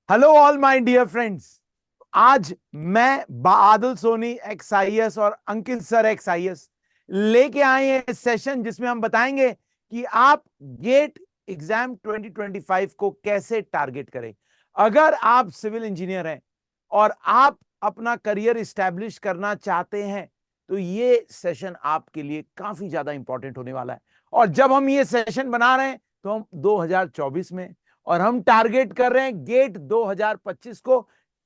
Hello all my dear friends. आज मैं बादल सोनी एक्सआईएस और अंकित सर एक्सआईएस लेके आए हैं सेशन जिसमें हम बताएंगे कि आप गेट एग्जाम 2025 को कैसे टारगेट करें। अगर आप सिविल इंजीनियर हैं और आप अपना करियर इस्टेब्लिश करना चाहते हैं तो ये सेशन आपके लिए काफी ज्यादा इंपॉर्टेंट होने वाला है। और जब हम ये सेशन बना रहे हैं तो हम 2024 में, और हम टारगेट कर रहे हैं गेट 2025 को।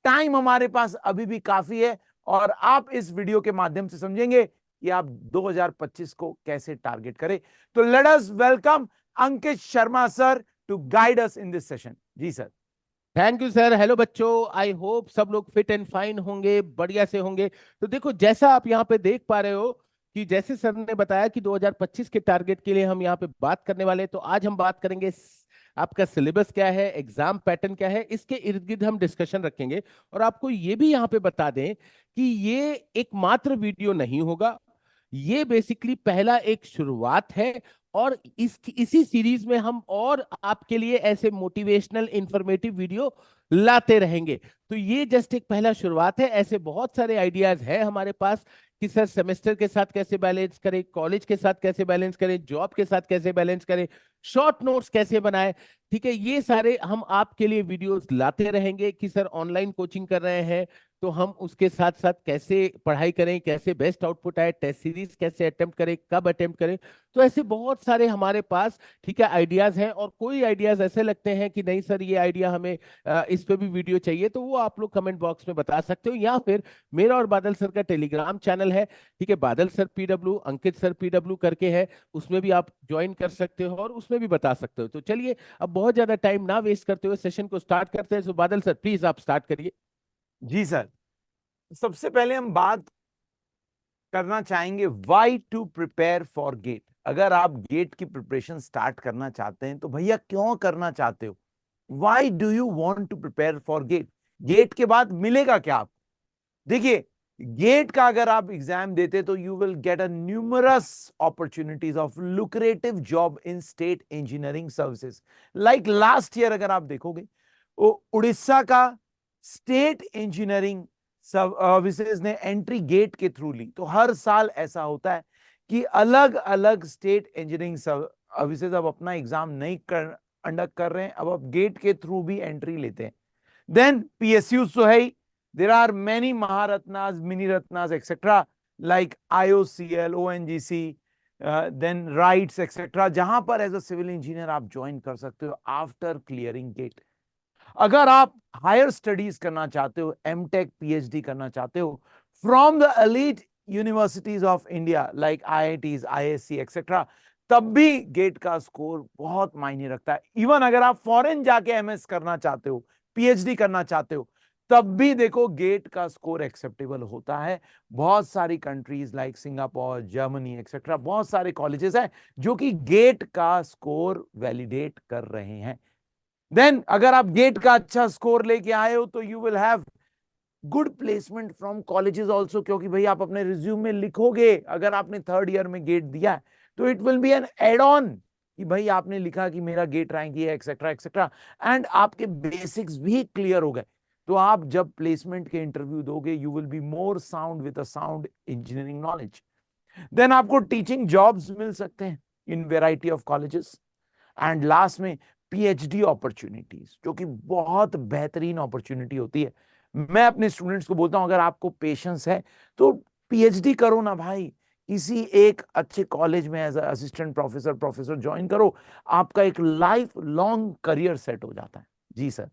टाइम हमारे पास अभी भी काफी है और आप इस वीडियो के माध्यम से समझेंगे कि आप 2025 को कैसे टारगेट करें। तो let us welcome Ankit Sharma sir to guide us in this session. जी sir. Thank you sir. Hello बच्चों, आई होप सब लोग फिट एंड फाइन होंगे, बढ़िया से होंगे। तो देखो, जैसा आप यहाँ पे देख पा रहे हो कि जैसे सर ने बताया कि 2025 के टारगेट के लिए हम यहाँ पे बात करने वाले हैं। तो आज हम बात करेंगे आपका सिलेबस क्या है, एग्जाम पैटर्न क्या है, इसके इर्द गिर्द हम डिस्कशन रखेंगे। और आपको ये भी यहाँ पे बता दें कि ये एकमात्र वीडियो नहीं होगा, ये बेसिकली पहला एक शुरुआत है। और इसी सीरीज में हम और आपके लिए ऐसे मोटिवेशनल इंफॉर्मेटिव वीडियो लाते रहेंगे। तो ये जस्ट एक पहला शुरुआत है। ऐसे बहुत सारे आइडियाज हैं हमारे पास कि सर सेमेस्टर के साथ कैसे बैलेंस करें, कॉलेज के साथ कैसे बैलेंस करें, जॉब के साथ कैसे बैलेंस करें, शॉर्ट नोट्स कैसे बनाएं। ठीक है, ये सारे हम आपके लिए वीडियोस लाते रहेंगे कि सर ऑनलाइन कोचिंग कर रहे हैं तो हम उसके साथ साथ कैसे पढ़ाई करें, कैसे बेस्ट आउटपुट आए, टेस्ट सीरीज कैसे अटेम्प्ट करें, कब अटेम्प्ट करें। तो ऐसे बहुत सारे हमारे पास, ठीक है, आइडियाज हैं। और कोई आइडियाज ऐसे लगते हैं कि नहीं सर ये आइडिया हमें इस पे भी वीडियो चाहिए, तो वो आप लोग कमेंट बॉक्स में बता सकते हो। या फिर मेरा और बादल सर का टेलीग्राम चैनल है, ठीक है, बादल सर पीडब्ल्यू, अंकित सर पीडब्ल्यू करके है, उसमें भी आप ज्वाइन कर सकते हो और उसमें भी बता सकते हो। तो चलिए, अब बहुत ज्यादा टाइम ना वेस्ट करते हुए सेशन को स्टार्ट करते हैं। तो बादल सर प्लीज आप स्टार्ट करिए। जी सर। सबसे पहले हम बात करना चाहेंगे why to prepare for GATE. अगर आप गेट की प्रिपरेशन स्टार्ट करना चाहते हैं तो भैया क्यों करना चाहते हो? Why do you want to prepare for GATE? GATE के बाद मिलेगा क्या आपको? देखिए, गेट का अगर आप एग्जाम देते तो you will get a numerous opportunities of lucrative job in state engineering services. Like last year अगर आप देखोगे, उड़ीसा का स्टेट इंजीनियरिंग सर्विसेज ने एंट्री गेट के थ्रू ली। तो हर साल ऐसा होता है कि अलग अलग स्टेट इंजीनियरिंग सर्विसेज अब अपना एग्जाम नहीं कंडक्ट कर रहे हैं, अब गेट के थ्रू भी एंट्री लेते हैं। देन पीएसयू तो है ही, there are many Maharatnas, Mini Ratnas, etc. like IOCL, ONGC, then RITES, etc. जहां पर एज अ सिविल इंजीनियर आप ज्वाइन कर सकते हो आफ्टर क्लियरिंग गेट। अगर आप हायर स्टडीज करना चाहते हो, एमटेक पीएचडी करना चाहते हो from the elite universities of India like IITs, ISC etcetera, तब भी गेट का स्कोर बहुत मायने रखता है। इवन अगर आप फॉरेन जाके एमएस करना चाहते हो, पीएचडी करना चाहते हो, तब भी देखो गेट का स्कोर एक्सेप्टेबल होता है। बहुत सारी countries like Singapore, Germany etcetera, बहुत सारे कॉलेजेस हैं जो कि गेट का स्कोर वैलिडेट कर रहे हैं। देन अगर आप गेट का अच्छा स्कोर लेके आए हो तो you will have good placement from colleges also, क्योंकि भाई आप अपने रिज्यूम में लिखोगे अगर आपने थर्ड ईयर में गेट दिया है तो it will be an add on कि भाई आपने लिखा कि मेरा गेट रैंक ये एक्सेट्रा एक्सेट्रा, एंड आपके बेसिक्स भी क्लियर हो गए। तो आप जब प्लेसमेंट के इंटरव्यू दोगे you will be more sound with a sound engineering knowledge. Then आपको टीचिंग जॉब्स मिल सकते हैं in variety of colleges. And last में पीएचडी अपॉर्चुनिटीज, जो कि बहुत बेहतरीन अपॉर्चुनिटी होती है। मैं अपने स्टूडेंट्स को बोलता हूं अगर आपको पेशेंस है तो पीएचडी करो ना भाई, किसी एक अच्छे कॉलेज में as assistant professor professor join करो, आपका एक लाइफ लॉन्ग करियर सेट हो जाता है। जी सर।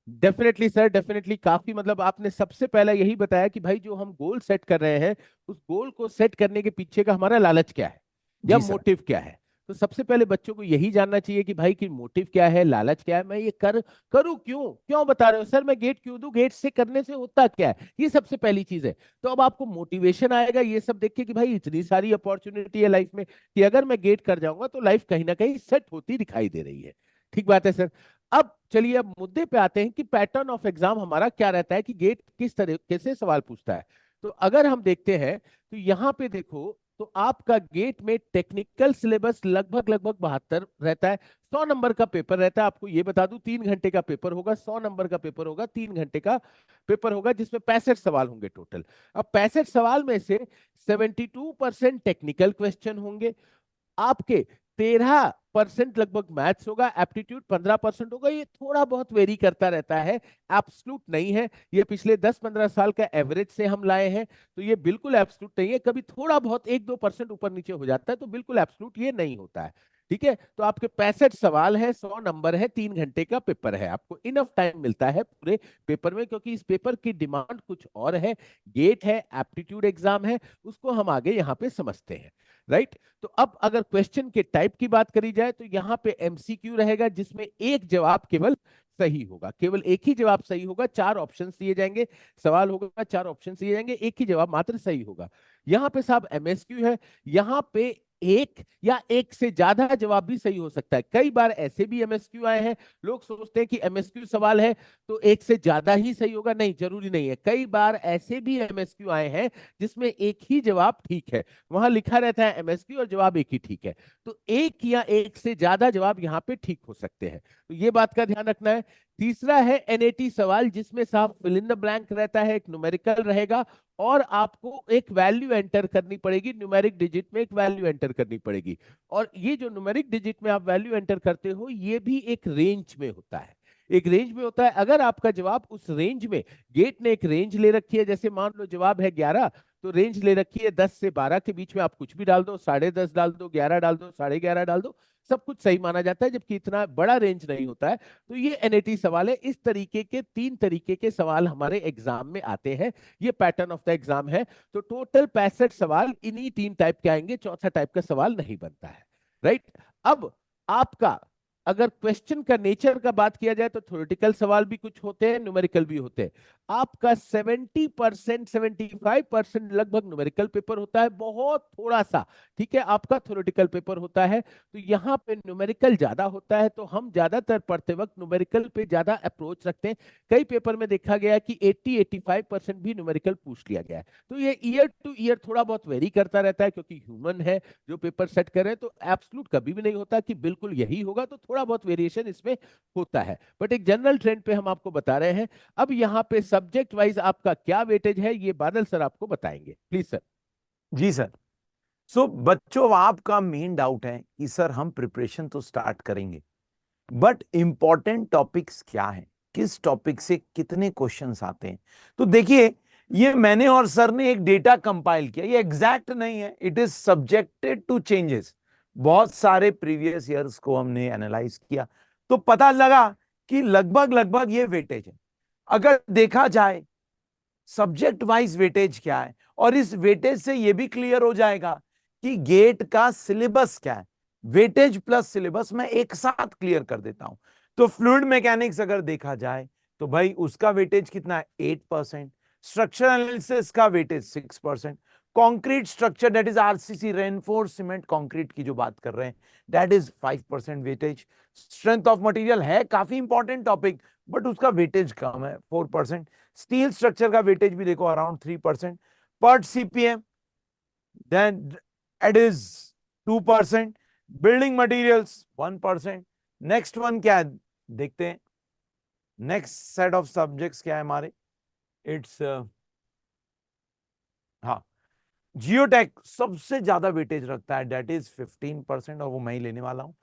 Definitely sir, definitely. काफी मतलब आपने सबसे पहला यही बताया कि भाई जो हम गोल सेट कर रहे हैं, उस गोल को सेट करने के पीछे का हमारा लालच क्या है या जी सर। मोटिव क्या है। तो सबसे पहले बच्चों को यही जानना चाहिए कि भाई की मोटिव क्या है, लालच क्या है, मैं ये करूं क्यों, क्यों बता रहे हो सर, मैं गेट क्यों दूं, गेट से करने से होता क्या है, ये सबसे पहली चीज है। तो अब आपको मोटिवेशन आएगा ये सब देख के कि भाई इतनी सारी अपॉर्चुनिटी है लाइफ में कि अगर मैं गेट कर जाऊंगा तो लाइफ कहीं ना कहीं सेट होती दिखाई दे रही है। ठीक बात है सर। अब चलिए, अब मुद्दे पे आते हैं कि पैटर्न ऑफ एग्जाम हमारा क्या रहता है, कि गेट किस तरीके से सवाल पूछता है। तो अगर हम देखते हैं तो यहाँ पे देखो, तो आपका गेट में टेक्निकल सिलेबस लगभग लगभग 72 रहता है। 100 नंबर का पेपर रहता है। आपको ये बता दूं, 3 घंटे का पेपर होगा, 100 नंबर का पेपर होगा, 3 घंटे का पेपर होगा, जिसमें 65 सवाल होंगे टोटल। अब 65 सवाल में से 72% टेक्निकल क्वेश्चन होंगे आपके, 13% लगभग मैथ्स होगा, एप्टीट्यूड 15% होगा। ये थोड़ा बहुत वेरी करता रहता है, एब्सोल्यूट नहीं है। ये पिछले 10-15 साल का एवरेज से हम लाए हैं, तो ये बिल्कुल एब्सोल्यूट नहीं है। कभी थोड़ा बहुत 1-2% ऊपर नीचे हो जाता है, तो बिल्कुल एब्सोल्यूट ये नहीं होता है। ठीक है, तो आपके 65 सवाल है, 100 नंबर है, 3 घंटे का पेपर है। आपको इनफ टाइम मिलता है पूरे पेपर में, क्योंकि इस पेपर की डिमांड कुछ और है। गेट है, एप्टीट्यूड एग्जाम है, उसको हम आगे यहाँ पे समझते हैं। राइट। तो अब अगर क्वेश्चन के टाइप की बात करी जाए, तो यहाँ पे एमसीक्यू रहेगा, जिसमें एक जवाब केवल सही होगा, केवल एक ही जवाब सही होगा। 4 ऑप्शंस दिए जाएंगे, सवाल होगा, 4 ऑप्शंस दिए जाएंगे, एक ही जवाब मात्र सही होगा। यहाँ पे साहब एमएसक्यू है, यहाँ पे एक या एक से ज्यादा जवाब भी सही हो सकता है। कई बार ऐसे भी एमएसक्यू आए हैं, लोग सोचते हैं कि एमएसक्यू सवाल है तो एक से ज्यादा ही सही होगा। नहीं, जरूरी नहीं है। कई बार ऐसे भी एमएसक्यू आए हैं जिसमें एक ही जवाब ठीक है, वहां लिखा रहता है एमएसक्यू और जवाब एक ही ठीक है। तो एक या एक से ज्यादा जवाब यहाँ पे ठीक हो सकते हैं, तो ये बात का ध्यान रखना है। तीसरा है एनएटी सवाल, जिसमें साहब फिल इन द ब्लैंक रहता है, एक न्यूमेरिकल रहेगा और आपको एक वैल्यू एंटर करनी पड़ेगी, न्यूमेरिक डिजिट में एक वैल्यू एंटर करनी पड़ेगी। और ये जो न्यूमेरिक डिजिट में आप वैल्यू एंटर करते हो, ये भी एक रेंज में होता है, एक रेंज में होता है। अगर आपका जवाब उस रेंज में, गेट ने एक रेंज ले रखी है, जैसे मान लो जवाब है 11, तो रेंज ले रखी है 10 से 12 के बीच में, आप कुछ भी डाल दो, 10:30 डाल दो, 11 डाल दो, 11:30 डाल दो, सब कुछ सही माना जाता है, जबकि इतना बड़ा रेंज नहीं होता है। तो ये एनएटी सवाल है। इस तरीके के 3 तरीके के सवाल हमारे एग्जाम में आते हैं, ये पैटर्न ऑफ द एग्जाम है। तो टोटल 65 सवाल इन्हीं 3 टाइप के आएंगे, चौथा टाइप का सवाल नहीं बनता है। राइट। अब आपका अगर क्वेश्चन का नेचर का बात किया जाए, तो थ्योरेटिकल सवाल भी कुछ होते हैं, न्यूमेरिकल भी होते हैं। आपका 70%, 75% लगभग न्यूमेरिकल पेपर होता है, बहुत थोड़ा सा, ठीक है, आपका थ्योरेटिकल पेपर होता है। तो यहाँ पे न्यूमेरिकल ज्यादा होता है, तो हम ज्यादातर पढ़ते वक्त न्यूमेरिकल पे ज्यादा अप्रोच रखते हैं। कई पेपर में देखा गया कि 80-85% भी न्यूमेरिकल पूछ लिया गया है। तो ये ईयर टू ईयर थोड़ा बहुत वेरी करता रहता है, क्योंकि ह्यूमन है जो पेपर सेट करें, तो एब्सोल्यूट कभी भी नहीं होता कि बिल्कुल यही होगा, तो थोड़ा बहुत वेरिएशन इसमें होता है, बट एक जनरल ट्रेंड पे हम आपको बता रहे हैं। अब यहाँ पे सब्जेक्ट वाइज आपका क्या वेटेज है, ये बादल सर आपको बताएंगे, प्लीज सर। जी सर। सो बच्चों, आपका मेन डाउट है कि सर हम प्रिपरेशन तो स्टार्ट करेंगे, बट इंपॉर्टेंट टॉपिक्स क्या हैं, किस टॉपिक से कितने क्वेश्चंस आते हैं। तो देखिए, ये मैंने और सर ने एक डेटा कंपाइल किया, ये एग्जैक्ट नहीं है, it is subjected to changes. बहुत सारे प्रीवियस ईयर्स को हमने एनालाइज किया, तो पता लगा कि लगभग लगभग ये वेटेज है। अगर देखा जाए सब्जेक्ट वाइज वेटेज क्या है, और इस वेटेज से यह भी क्लियर हो जाएगा कि गेट का सिलेबस क्या है। वेटेज प्लस सिलेबस मैं एक साथ क्लियर कर देता हूं। तो फ्लूइड मैकेनिक्स अगर देखा जाए, तो भाई उसका वेटेज कितना है, 8%। स्ट्रक्चरल एनालिसिस का weightage 6%। Concrete structure, that is RCC, reinforce cement concrete की जो बात कर रहे हैं, that is 5% weightage. Strength of material है काफी इंपॉर्टेंट टॉपिक, बट उसका वेटेज कम है, 4%। स्टील स्ट्रक्चर का वेटेज भी देखो around 3%। PERT CPM, then it is 2%। Building materials 1%। Next one क्या है, देखते हैं। नेक्स्ट सेट ऑफ सब्जेक्ट्स क्या है हमारे, इट्स हाँ, जियोटेक सबसे ज्यादा वेटेज रखता है, दैट इज 15%, और वो मैं ही लेने वाला हूं।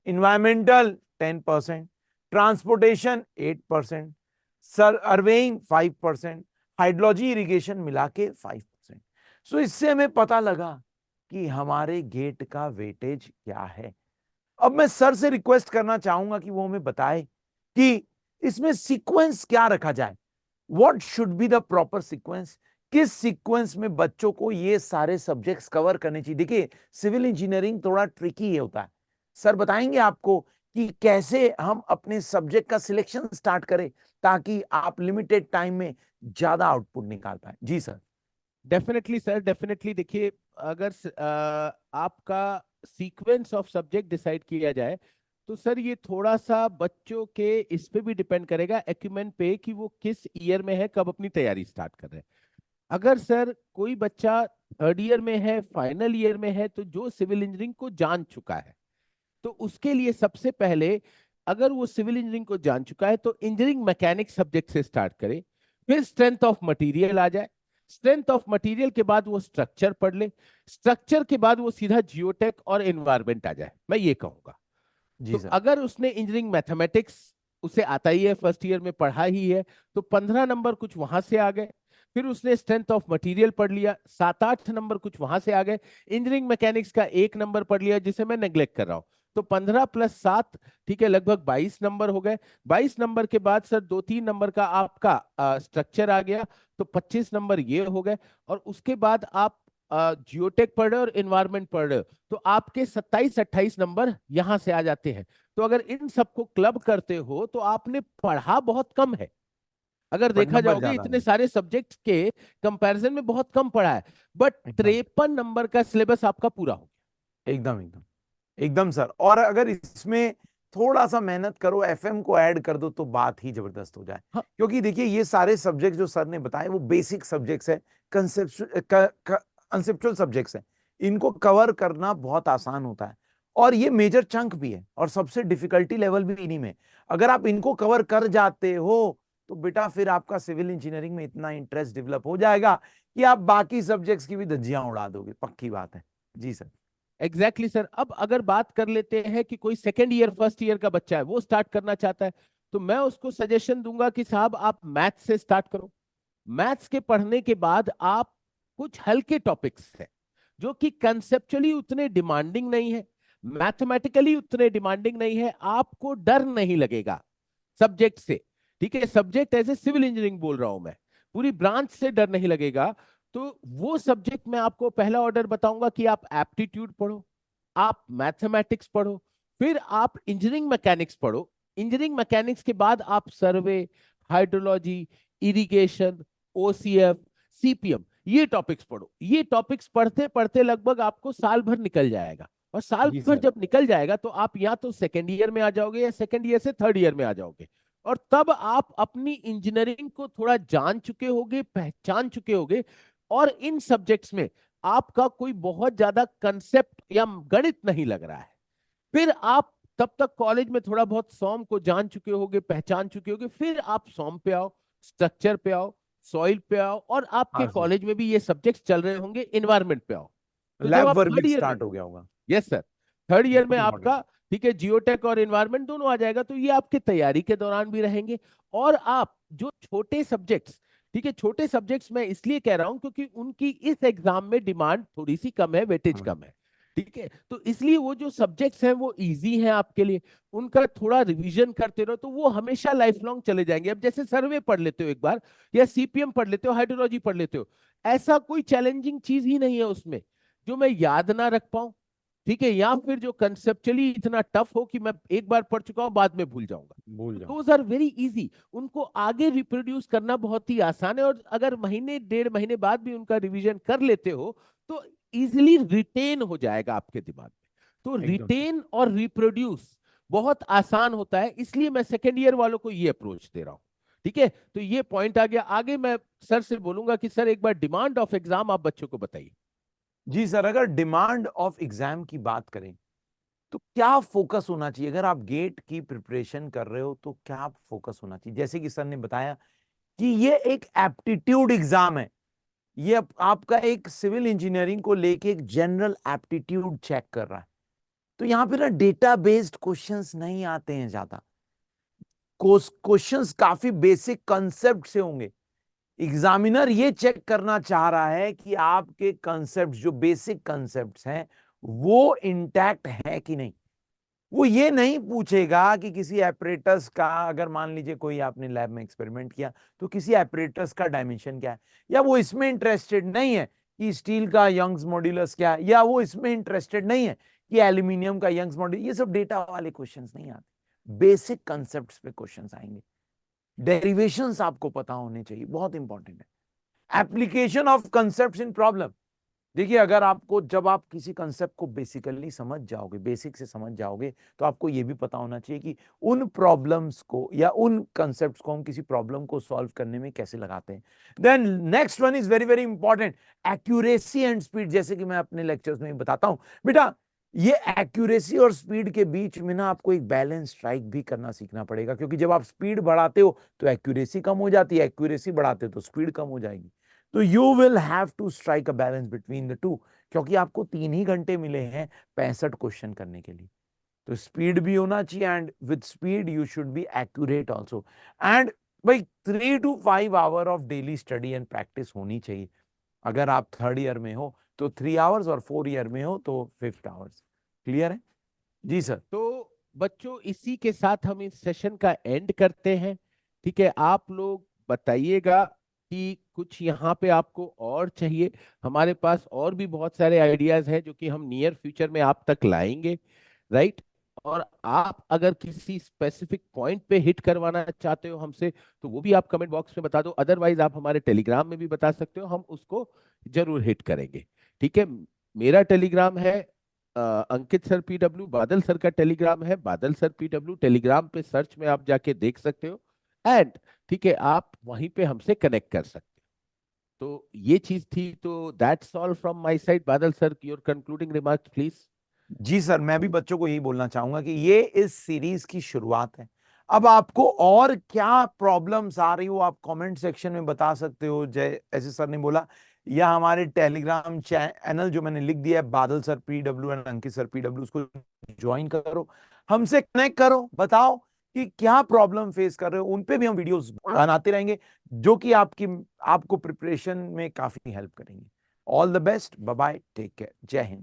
Environmental 10%। Transportation 8%। Surveying 5%। Hydrology irrigation मिला के 5%। सो इससे हमें पता लगा कि हमारे गेट का वेटेज क्या है। अब मैं सर से रिक्वेस्ट करना चाहूंगा कि वो हमें बताए कि इसमें सीक्वेंस क्या रखा जाए, what should be the proper sequence, किस सीक्वेंस में बच्चों को ये सारे सब्जेक्ट्स कवर करने चाहिए। देखिए, सिविल इंजीनियरिंग थोड़ा ट्रिकी होता है। सर बताएंगे आपको कि कैसे हम अपने सब्जेक्ट का सिलेक्शन स्टार्ट करें, ताकि आप लिमिटेड टाइम में ज्यादा आउटपुट निकाल पाए। जी सर। Definitely sir, definitely. देखिए, अगर आपका सीक्वेंस ऑफ सब्जेक्ट डिसाइड किया जाए, तो सर ये थोड़ा सा बच्चों के इस पे भी डिपेंड करेगा, एक्यूमेंट पे, कि वो किस ईयर में है, कब अपनी तैयारी स्टार्ट कर रहे हैं। अगर सर कोई बच्चा 3rd ईयर में है, फाइनल ईयर में है, तो जो सिविल इंजीनियरिंग को जान चुका है, तो उसके लिए सबसे पहले अगर वो सिविल इंजीनियरिंग को जान चुका है तो इंजीनियरिंग मैकेनिक्स सब्जेक्ट से स्टार्ट करे, फिर स्ट्रेंथ ऑफ मटेरियल आ जाए, स्ट्रेंथ ऑफ मटेरियल के बाद वो स्ट्रक्चर पढ़ ले, स्ट्रक्चर के बाद वो सीधा जियोटेक और एनवायरमेंट आ जाए, मैं ये कहूंगा। तो जी सर। अगर उसने इंजीनियरिंग मैथमेटिक्स उसे आता ही है, फर्स्ट ईयर में पढ़ा ही है, तो 15 नंबर कुछ वहां से आ गए। फिर उसने स्ट्रेंथ ऑफ मटेरियल पढ़ लिया, 7-8 नंबर कुछ वहां से आ गए। इंजीनियरिंग मैकेनिक्स का 1 नंबर पढ़ लिया जिसे मैं नेग्लेक्ट कर रहा हूं, तो 15 + 7, ठीक है, लगभग 22 नंबर हो गए। 22 नंबर के बाद सर 2-3 नंबर का आपका स्ट्रक्चर आ गया, तो 25 नंबर ये हो गए। और उसके बाद आप जियोटेक पढ़ रहे हो और एनवायरमेंट पढ़ रहे हो, तो आपके 27-28 नंबर यहां से आ जाते हैं। तो अगर इन सबको क्लब करते हो तो आपने पढ़ा बहुत कम है, अगर बट देखा नंबर जाओगे ज्यादा इतने है। सारे सब्जेक्ट के कंपैरिजन में बहुत कम पढ़ा है। बट एकदम 53 नंबर का सिलेबस आपका पूरा हो एकदम एकदम एकदम सर। और अगर इसमें थोड़ा सा मेहनत करो, एफएम को ऐड कर दो, तो बात ही जबरदस्त हो जाए। गया। क्योंकि देखिए, ये सारे सब्जेक्ट जो सर ने बताए वो बेसिक सब्जेक्ट्स है, कंसेप्चुअल सब्जेक्ट्स है। इनको कवर करना बहुत आसान होता है, और ये मेजर चंक भी है, और सबसे डिफिकल्टी लेवल भी इन्हीं में। अगर आप इनको कवर कर जाते हो तो बेटा फिर आपका सिविल इंजीनियरिंग में इतना इंटरेस्ट डेवलप हो जाएगा कि आप बाकी सब्जेक्ट्स की भी धज्जियां उड़ा दोगे, पक्की बात है। जी सर। Exactly sir. अब अगर बात कर लेते हैं कि कोई सेकेंड ईयर फर्स्ट ईयर का बच्चा है वो स्टार्ट करना चाहता है, तो मैं उसको सजेशन दूंगा कि साहब आप मैथ्स से स्टार्ट करो। मैथ्स के पढ़ने के बाद आप कुछ हल्के टॉपिक्स हैं जो कि कंसेप्चुअली उतने डिमांडिंग नहीं है, मैथमेटिकली उतने डिमांडिंग नहीं है, आपको डर नहीं लगेगा सब्जेक्ट से। ठीक है, subject as a civil engineering बोल रहा हूं मैं, पूरी ब्रांच से डर नहीं लगेगा। तो वो सब्जेक्ट में आपको पहला ऑर्डर बताऊंगा कि आप एप्टीट्यूड पढ़ो, आप मैथमेटिक्स पढ़ो, फिर आप इंजीनियरिंग मैकेनिक्स पढ़ो। इंजीनियरिंग मैकेनिक्स के बाद आप सर्वे, हाइड्रोलॉजी, इरिगेशन, ओसीएफ, सीपीएम, ये टॉपिक्स पढ़ो। ये टॉपिक्स पढ़ते पढ़ते लगभग आपको साल भर निकल जाएगा, और साल जी भर सर। जब निकल जाएगा तो आप या तो सेकेंड ईयर में आ जाओगे या सेकेंड ईयर से थर्ड ईयर में आ जाओगे। और तब आप अपनी इंजीनियरिंग को थोड़ा जान चुके होगे, पहचान चुके होगे, और इन सब्जेक्ट्स में आपका कोई बहुत ज्यादा कंसेप्ट या गणित नहीं लग रहा है। फिर आप तब तक कॉलेज में थोड़ा बहुत सॉम को जान चुके होगे, पहचान चुके होगे, फिर आप सॉम पे आओ, स्ट्रक्चर पे आओ, सॉइल पे आओ, और आपके हाँ सर। कॉलेज में भी ये सब्जेक्ट्स चल रहे होंगे, एनवायरमेंट पे आओ। तो जब लैब आप वर्क भी थर्ड ईयर में, स्टार्ट हो गया होगा। यस सर, थर्ड ईयर में बहुत इंपॉर्टेंट। आपका, ठीक है, जियोटेक और एनवायरनमेंट दोनों आ जाएगा, तो ये आपके तैयारी के दौरान भी रहेंगे। और आप जो छोटे सब्जेक्ट्स, ठीक है, छोटे सब्जेक्ट्स मैं इसलिए कह रहा हूं क्योंकि उनकी इस एग्जाम में डिमांड थोड़ी सी कम है, वेटेज हाँ। कम है। ठीक है, तो इसलिए वो जो सब्जेक्ट्स हैं वो इजी हैं आपके लिए, उनका थोड़ा रिवीजन करते रहो तो वो हमेशा लाइफ लॉन्ग चले जाएंगे। अब जैसे सर्वे पढ़ लेते हो एक बार, या सीपीएम पढ़ लेते हो, हाइड्रोलॉजी पढ़ लेते हो, ऐसा कोई चैलेंजिंग चीज ही नहीं है उसमें जो मैं याद ना रख पाऊं। ठीक है, या फिर जो कंसेप्चुअली इतना टफ हो कि मैं एक बार पढ़ चुका हूं बाद में भूल जाऊंगा। भूल तो जाओ। दोज आर वेरी इजी, उनको आगे रिप्रोड्यूस करना बहुत ही आसान है। और अगर महीने 1.5 महीने बाद भी उनका रिवीजन कर लेते हो तो इजिली रिटेन हो जाएगा आपके दिमाग में। तो एकदम सर। रिटेन और रिप्रोड्यूस बहुत आसान होता है, इसलिए मैं सेकेंड ईयर वालों को ये अप्रोच दे रहा हूं। ठीक है, तो ये पॉइंट आ गया। आगे मैं सर से बोलूंगा कि सर एक बार डिमांड ऑफ एग्जाम आप बच्चों को बताइए। जी सर, अगर डिमांड ऑफ एग्जाम की बात करें तो क्या फोकस होना चाहिए? अगर आप गेट की प्रिपरेशन कर रहे हो तो क्या फोकस होना चाहिए? जैसे कि सर ने बताया कि ये एक एप्टीट्यूड एग्जाम है। ये आपका एक सिविल इंजीनियरिंग को लेके एक जनरल एप्टीट्यूड चेक कर रहा है। तो यहां पे ना डेटा बेस्ड क्वेश्चंस नहीं आते हैं ज्यादा। क्वेश्चंस काफी बेसिक कंसेप्ट से होंगे। एग्जामिनर ये चेक करना चाह रहा है कि आपके कंसेप्ट, जो बेसिक कंसेप्ट्स हैं, वो इंटैक्ट है कि नहीं। वो ये नहीं पूछेगा कि किसी एपरेटस का, अगर मान लीजिए कोई आपने लैब में एक्सपेरिमेंट किया, तो किसी एपरेटस का डायमेंशन क्या है, या वो इसमें इंटरेस्टेड नहीं है कि स्टील का यंग्स मॉड्यूलस क्या है, या वो इसमें इंटरेस्टेड नहीं है कि एल्यूमिनियम का यंग्स मॉड्यूलस। ये सब डेटा वाले क्वेश्चंस नहीं आते, बेसिक कंसेप्ट्स पे क्वेश्चंस आएंगे। डेरिवेशंस आपको पता होने चाहिए, बहुत इंपॉर्टेंट है। Application of concepts in problem. देखिए, अगर आपको, जब आप किसी कंसेप्ट को बेसिकली समझ जाओगे, बेसिक से समझ जाओगे, तो आपको यह भी पता होना चाहिए कि उन प्रॉब्लम्स को या उन कंसेप्ट्स को हम किसी प्रॉब्लम को सॉल्व करने में कैसे लगाते हैं। Then next one is very very important, accuracy and speed. जैसे कि मैं अपने लेक्चर्स में बताता हूं बेटा, ये एक्यूरेसी और स्पीड के बीच में ना आपको एक बैलेंस स्ट्राइक भी करना सीखना पड़ेगा, क्योंकि जब आप स्पीड बढ़ाते हो तो एक्यूरेसी कम हो जाती है, एक्यूरेसी बढ़ाते हो तो स्पीड कम हो जाएगी। तो you will have to strike a balance between the two, क्योंकि आपको 3 ही घंटे मिले हैं 65 क्वेश्चन करने के लिए। तो स्पीड भी होना चाहिए, and with speed you should be accurate also. And भाई 3 to 5 hour of daily study and practice होनी चाहिए। अगर आप 3rd ईयर में हो तो 3 आवर्स, और 4th ईयर में हो तो 5 आवर्स। क्लियर है? जी सर। तो बच्चों इसी के साथ हम इस सेशन का एंड करते हैं। ठीक है, आप लोग बताइएगा कि कुछ यहाँ पे आपको और चाहिए। हमारे पास और भी बहुत सारे आइडियाज हैं जो कि हम नियर फ्यूचर में आप तक लाएंगे, राइट। और आप अगर किसी स्पेसिफिक पॉइंट पे हिट करवाना चाहते हो हमसे, तो वो भी आप कमेंट बॉक्स में बता दो। अदरवाइज आप हमारे टेलीग्राम में भी बता सकते हो, हम उसको जरूर हिट करेंगे। ठीक है, मेरा टेलीग्राम है अंकित सर PW, बादल सर का टेलीग्राम है बादल सर PW। टेलीग्राम पे सर्च में आप जाके देख सकते हो, एंड ठीक है आप वहीं पे हमसे कनेक्ट कर सकते हो। तो ये चीज थी, तो that's all from my side. Badal sir, your concluding remarks please. जी सर, मैं भी बच्चों को यही बोलना चाहूंगा कि ये इस सीरीज की शुरुआत है। अब आपको और क्या प्रॉब्लम्स आ रही हो आप कमेंट सेक्शन में बता सकते हो, जय ऐसे सर ने बोला, या हमारे टेलीग्राम चैनल जो मैंने लिख दिया है, बादल sir PW and Ankit sir PW, उसको ज्वाइन करो, हमसे कनेक्ट करो, बताओ कि क्या प्रॉब्लम फेस कर रहे हो। उन पे भी हम वीडियोस बनाते रहेंगे जो कि आपको प्रिपरेशन में काफी हेल्प करेंगे। All the best, bye bye, take care, जय हिंद।